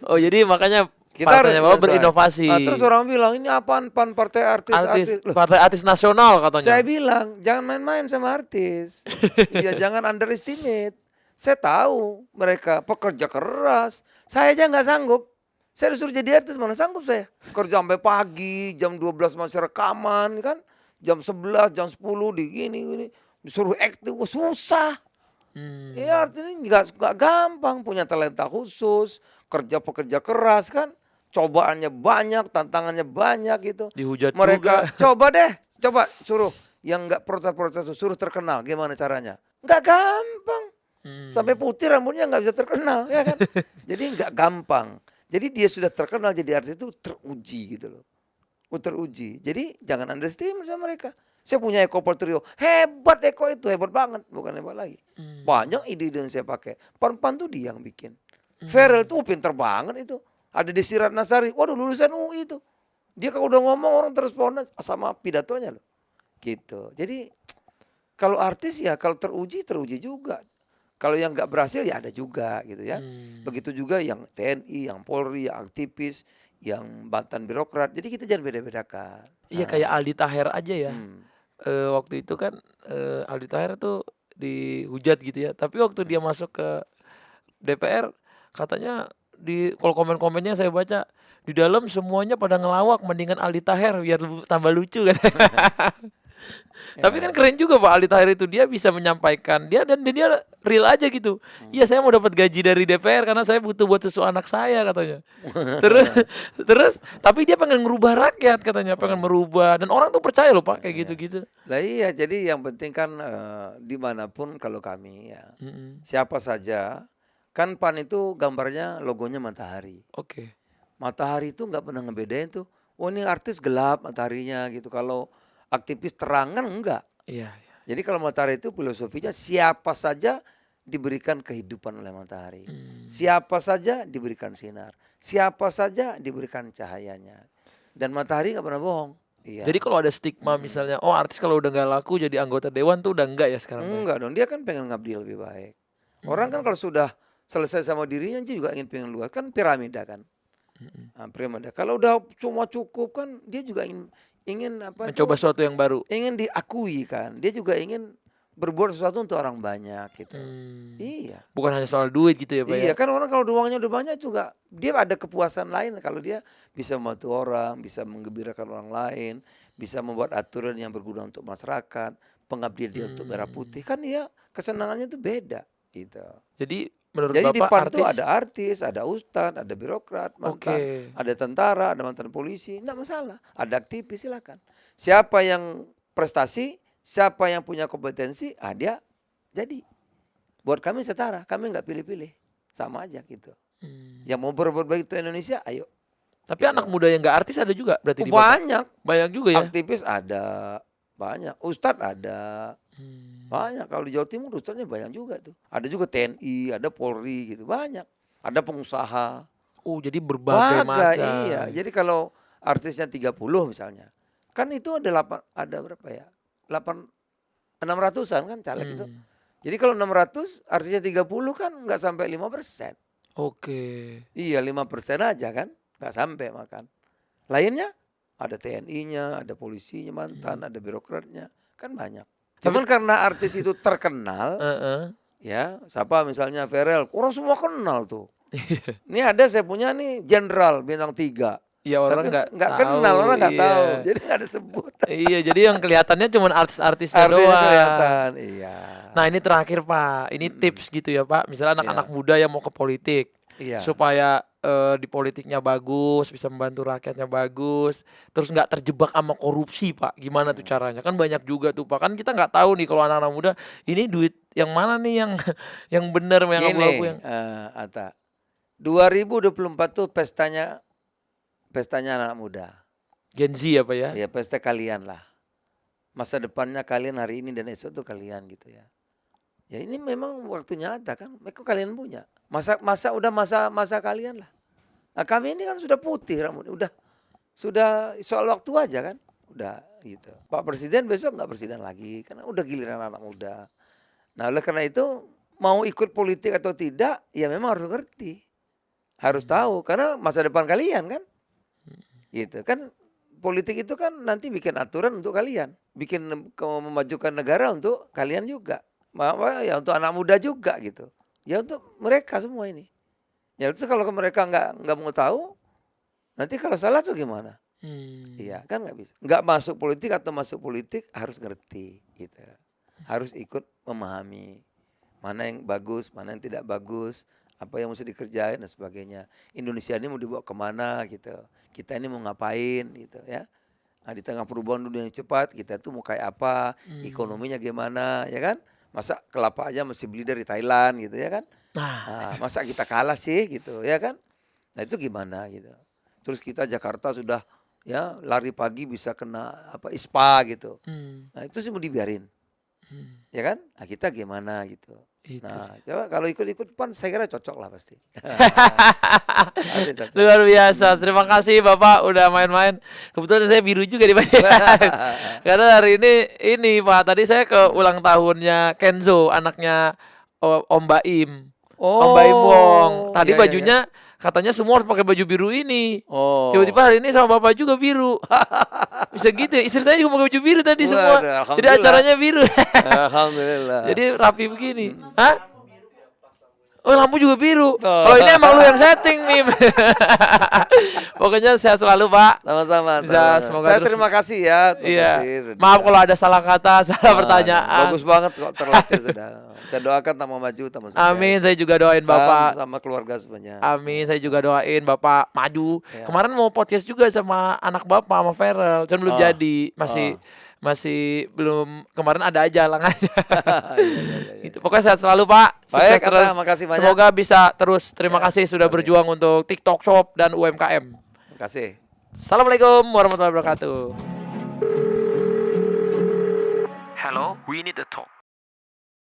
Oh jadi makanya Kita harus partainya Bapak menyesuaikan. berinovasi. Terus orang bilang ini apaan pan partai artis. Loh, Partai artis nasional saya katanya. bilang jangan main-main sama artis. Iya jangan underestimate. Saya tahu mereka pekerja keras. Saya aja nggak sanggup. Saya disuruh jadi artis mana sanggup saya. Kerja sampai pagi, jam 12 masih rekaman kan. Jam 11, jam 10 di gini. Disuruh acting, wah susah. Ya artinya nggak gampang, punya talenta khusus, pekerja keras kan. Cobaannya banyak, tantangannya banyak gitu. Dihujat Mereka juga. coba suruh yang nggak protes-protes suruh terkenal, gimana caranya? Nggak gampang. Sampai putih rambutnya nggak bisa terkenal ya kan. Jadi nggak gampang. Jadi dia sudah terkenal jadi artis itu teruji gitu loh. Teruji. Jadi jangan underestimate sama mereka. Saya punya Eko Trio. Hebat Eko itu, hebat banget. Bukan hebat lagi. Banyak ide-ide yang saya pakai. Pan tuh dia yang bikin. Ferel tuh pinter banget itu. Ada Desi Ratnasari. Waduh lulusan UI itu. Dia kalau udah ngomong orang teresponden sama pidatonya loh. Gitu. Jadi kalau artis ya kalau teruji juga. Kalau yang nggak berhasil ya ada juga gitu ya. Begitu juga yang TNI, yang Polri, yang aktivis, yang mantan birokrat. Jadi kita jangan beda-bedakan. Iya kayak Aldi Taher aja ya. Hmm. Waktu itu kan Aldi Taher tuh dihujat gitu ya. Tapi waktu dia masuk ke DPR katanya di kalau komen-komennya saya baca di dalam semuanya pada ngelawak mendingan Aldi Taher biar tambah lucu katanya. Tapi kan keren juga Pak Aldi Taher itu dia bisa menyampaikan dia real aja gitu. Iya saya mau dapat gaji dari DPR karena saya butuh buat susu anak saya katanya. terus tapi dia pengen merubah rakyat katanya, pengen merubah dan orang tuh percaya loh Pak kayak gitu-gitu. Lah iya, jadi yang penting kan dimanapun kalau kami ya siapa saja kan PAN itu gambarnya logonya matahari. Oke. Matahari itu nggak pernah ngebedain tuh. Oh ini artis gelap mataharinya gitu. Kalau aktivis terang kan enggak. Iya. Jadi kalau matahari itu filosofinya siapa saja diberikan kehidupan oleh matahari. Siapa saja diberikan sinar. Siapa saja diberikan cahayanya. Dan matahari nggak pernah bohong. Iya. Jadi kalau ada stigma misalnya, oh artis kalau udah nggak laku jadi anggota dewan tuh udah enggak ya sekarang, Pak? Enggak dong, dia kan pengen ngabdi lebih baik. Orang kan kalau sudah selesai sama dirinya, dia juga ingin pengen luas. Kan piramida kan. Nah, piramida. Kalau udah cuma cukup kan, dia juga ingin apa Mencoba tuh, sesuatu yang baru. ingin diakui kan. Dia juga ingin berbuat sesuatu untuk orang banyak gitu. Iya. Bukan hanya soal duit gitu ya, Pak ya? Iya kan orang kalau uangnya udah banyak juga dia ada kepuasan lain kalau dia bisa membantu orang, bisa menggembirakan orang lain, bisa membuat aturan yang berguna untuk masyarakat, pengabdian dia untuk merah putih kan dia kesenangannya itu beda gitu. Jadi menurut Jadi di Bapak PAN tuh artis, ada artis, ada ustadz, ada birokrat, mantan, Oke. ada tentara, ada mantan polisi, enggak masalah. Ada aktivis silakan. Siapa yang prestasi, siapa yang punya kompetensi, dia jadi. Buat kami setara, kami nggak pilih-pilih, sama aja gitu. Yang mau berbuat baik untuk Indonesia, ayo. Tapi anak muda yang nggak artis ada juga berarti di Bapak? Banyak, Banyak juga ya? aktivis ada, banyak. Ustadz ada, banyak. Kalau di Jawa Timur ustadznya banyak juga tuh. Ada juga TNI, ada Polri gitu, banyak. Ada pengusaha. Oh, jadi berbagai macam. Iya. Jadi kalau artisnya 30 misalnya, kan itu ada berapa ya? 600-an kan caleg itu. Jadi kalau 600 artisnya 30 kan nggak sampai 5%. Oke. Iya 5% aja kan, nggak sampai makan. Lainnya ada TNI-nya, ada polisinya mantan, ada birokratnya, kan banyak. Cuman karena artis itu terkenal, ya siapa misalnya Verel, orang semua kenal tuh. Ini ada saya punya nih jenderal bintang 3. Iya orang Tapi nggak kenal, tahu, orang nggak iya. tahu. Jadi nggak disebut. Iya, jadi yang kelihatannya cuma artis-artisnya Artinya doang. kelihatan, iya. Nah ini terakhir Pak, ini tips gitu ya Pak. Misalnya anak-anak muda yang mau ke politik, Iya. supaya di politiknya bagus, bisa membantu rakyatnya bagus, terus nggak terjebak sama korupsi Pak. Gimana tuh caranya? Kan banyak juga tuh Pak. Kan kita nggak tahu nih kalau anak-anak muda ini duit yang mana nih yang yang benar, yang abu-abu yang. Ata, 2024 tuh pestanya anak muda. Gen Z ya Pak ya? Ya pesta kalian lah. Masa depannya kalian hari ini dan esok tuh kalian gitu ya. Ya ini memang waktunya ada kan. Mereka kalian punya. Masa kalian lah. Nah, kami ini kan sudah putih rambutnya. Sudah soal waktu aja kan. Udah gitu. Pak Presiden besok nggak presiden lagi. Karena udah giliran anak muda. Nah oleh karena itu mau ikut politik atau tidak. Ya memang harus ngerti. Harus tahu. Karena masa depan kalian kan. Gitu kan. Politik itu kan nanti bikin aturan untuk kalian. Bikin memajukan negara untuk kalian juga. Ya untuk anak muda juga gitu. Ya untuk mereka semua ini. Ya itu kalau mereka nggak mau tahu, nanti kalau salah tuh gimana? Iya kan nggak bisa. Nggak masuk politik atau masuk politik harus ngerti gitu. Harus ikut memahami mana yang bagus, mana yang tidak bagus, apa yang mesti dikerjain dan sebagainya. Indonesia ini mau dibawa kemana gitu. Kita ini mau ngapain gitu ya. Nah, di tengah perubahan dunia yang cepat, kita tuh mau kayak apa, ekonominya gimana ya kan. Masa kelapa aja mesti beli dari Thailand gitu ya kan. Nah, masa kita kalah sih gitu ya kan. Nah itu gimana gitu. Terus kita Jakarta sudah ya lari pagi bisa kena ISPA gitu. Nah itu sih mau dibiarin. Ya kan? Nah kita gimana gitu. Itu. Nah coba kalau ikut-ikut PAN saya kira cocok lah pasti. Luar biasa. Terima kasih Bapak udah main-main. Kebetulan saya biru juga di Pak. Karena hari ini Pak, tadi saya ke ulang tahunnya Kenzo, anaknya Om Baim. Om Baim Wong. Tadi iya, bajunya katanya semua harus pakai baju biru ini. Oh. Tiba-tiba hari ini sama Bapak juga biru. Bisa gitu ya. Istri saya juga pakai baju biru tadi semua. Waduh, Jadi acaranya biru. Alhamdulillah. Jadi rapi begini. Hah? Oh lampu juga biru. Kalau ini emang lu yang setting Mim. Pokoknya sehat selalu Pak. Sama-sama. Semoga saya terus. terima kasih ya. Iya. Maaf kalau ada salah kata, salah pertanyaan. Bagus banget kok terlatih sudah. Saya doakan tambah maju, tambah sukses. Amin. Saya juga doain Bapak. Sama keluarga semuanya. Amin. Saya juga doain Bapak maju. Kemarin mau podcast juga sama anak Bapak sama Verel, cuman belum jadi. Masih belum, kemarin ada aja halangannya. Gitu. Pokoknya sehat selalu Pak. Sukses Baik, terus. makasih banyak. Semoga bisa terus. Terima kasih sudah berjuang untuk TikTok Shop dan UMKM. Terima kasih. Assalamualaikum warahmatullahi wabarakatuh. Hello, we need to talk.